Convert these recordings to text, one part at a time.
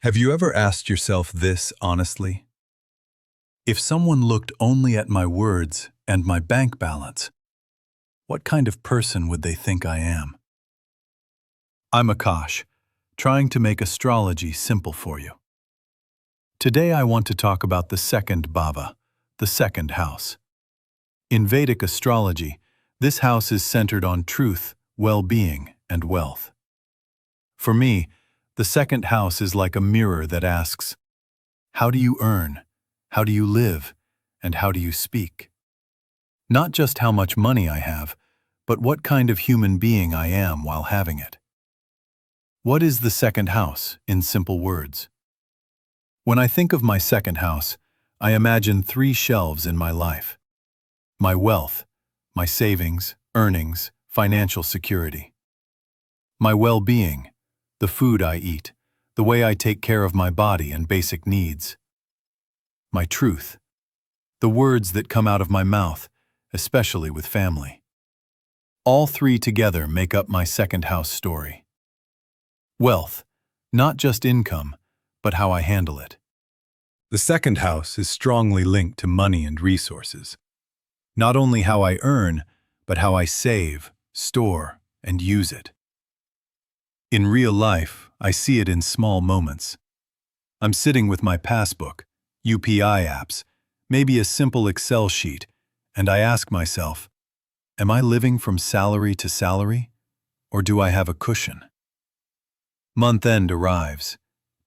Have you ever asked yourself this honestly? If someone looked only at my words and my bank balance, what kind of person would they think I am? I'm Akash, trying to make astrology simple for you. Today I want to talk about the second bhava, the second house. In Vedic astrology, this house is centered on truth, well-being, and wealth. For me, the second house is like a mirror that asks, how do you earn? How do you live? And how do you speak? Not just how much money I have, but what kind of human being I am while having it. What is the second house, in simple words? When I think of my second house, I imagine 3 shelves in my life. My wealth, my savings, earnings, financial security. My well-being, the food I eat, the way I take care of my body and basic needs. My truth, the words that come out of my mouth, especially with family. All 3 together make up my second house story. Wealth, not just income, but how I handle it. The second house is strongly linked to money and resources. Not only how I earn, but how I save, store, and use it. In real life, I see it in small moments. I'm sitting with my passbook, UPI apps, maybe a simple Excel sheet, and I ask myself, am I living from salary to salary, or do I have a cushion? Month end arrives,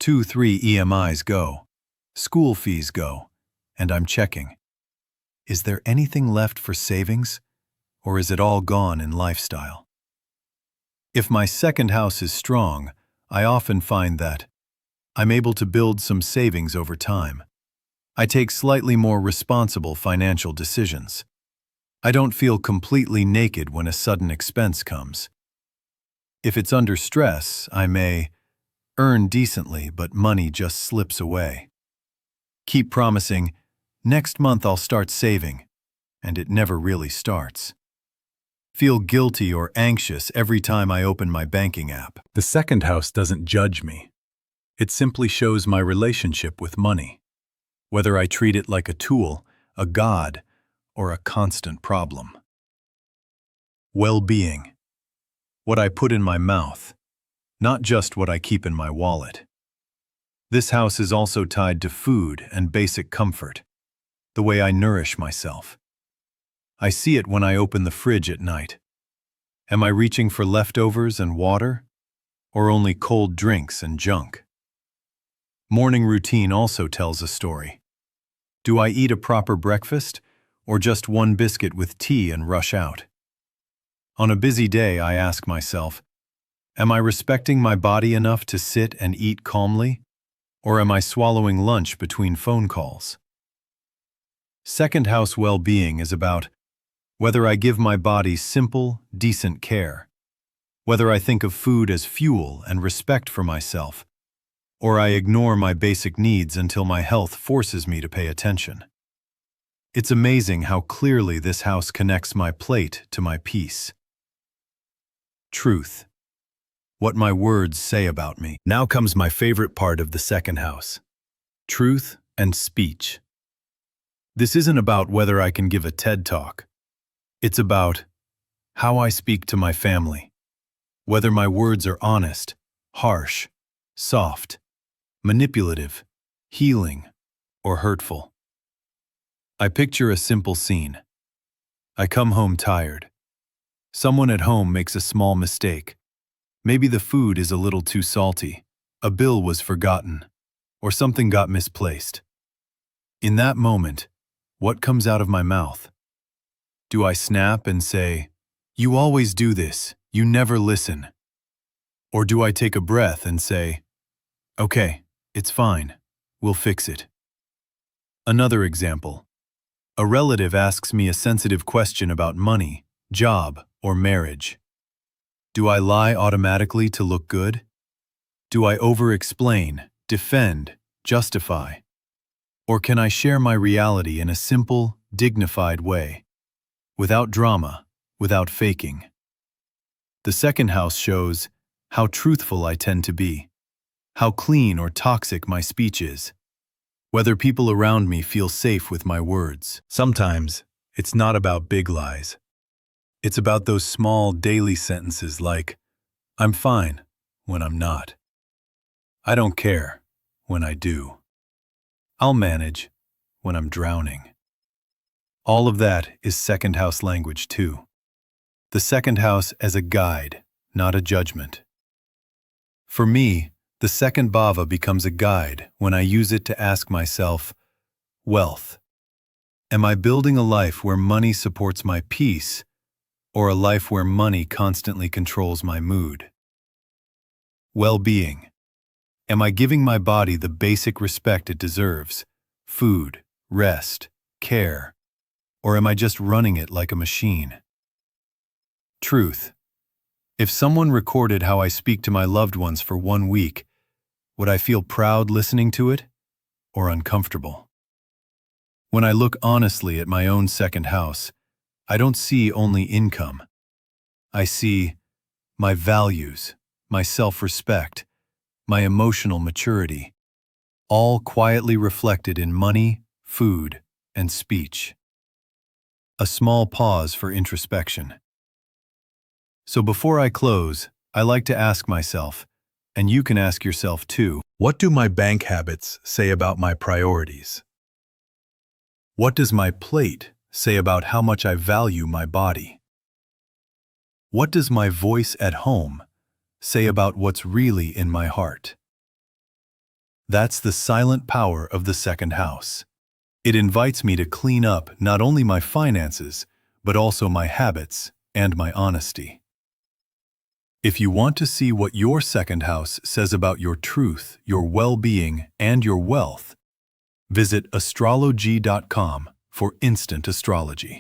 2-3 EMIs go, school fees go, and I'm checking. Is there anything left for savings, or is it all gone in lifestyle? If my second house is strong, I often find that I'm able to build some savings over time. I take slightly more responsible financial decisions. I don't feel completely naked when a sudden expense comes. If it's under stress, I may earn decently, but money just slips away. Keep promising, next month I'll start saving, and it never really starts. Feel guilty or anxious every time I open my banking app. The second house doesn't judge me. It simply shows my relationship with money, whether I treat it like a tool, a god, or a constant problem. Well-being. What I put in my mouth, not just what I keep in my wallet. This house is also tied to food and basic comfort, the way I nourish myself. I see it when I open the fridge at night. Am I reaching for leftovers and water, or only cold drinks and junk? Morning routine also tells a story. Do I eat a proper breakfast, or just one biscuit with tea and rush out? On a busy day, I ask myself, am I respecting my body enough to sit and eat calmly, or am I swallowing lunch between phone calls? Second house well-being is about whether I give my body simple, decent care, whether I think of food as fuel and respect for myself, or I ignore my basic needs until my health forces me to pay attention. It's amazing how clearly this house connects my plate to my peace. Truth. What my words say about me. Now comes my favorite part of the second house. Truth and speech. This isn't about whether I can give a TED Talk. It's about how I speak to my family, whether my words are honest, harsh, soft, manipulative, healing, or hurtful. I picture a simple scene. I come home tired. Someone at home makes a small mistake. Maybe the food is a little too salty, a bill was forgotten, or something got misplaced. In that moment, what comes out of my mouth? Do I snap and say, "You always do this, you never listen"? Or do I take a breath and say, "Okay, it's fine, we'll fix it"? Another example. A relative asks me a sensitive question about money, job, or marriage. Do I lie automatically to look good? Do I over-explain, defend, justify? Or can I share my reality in a simple, dignified way, without drama, without faking? The second house shows how truthful I tend to be, how clean or toxic my speech is, whether people around me feel safe with my words. Sometimes, it's not about big lies. It's about those small daily sentences like, I'm fine when I'm not. I don't care when I do. I'll manage when I'm drowning. All of that is second house language too. The second house as a guide, not a judgment. For me, the second bhava becomes a guide when I use it to ask myself, wealth. Am I building a life where money supports my peace, or a life where money constantly controls my mood? Well-being. Am I giving my body the basic respect it deserves? Food, rest, care. Or am I just running it like a machine? Truth. If someone recorded how I speak to my loved ones for 1 week, would I feel proud listening to it, or uncomfortable? When I look honestly at my own second house, I don't see only income. I see my values, my self-respect, my emotional maturity, all quietly reflected in money, food, and speech. A small pause for introspection. So before I close, I like to ask myself, and you can ask yourself too, what do my bank habits say about my priorities? What does my plate say about how much I value my body? What does my voice at home say about what's really in my heart? That's the silent power of the second house. It invites me to clean up not only my finances, but also my habits and my honesty. If you want to see what your second house says about your truth, your well-being, and your wealth, visit astrology.com for instant astrology.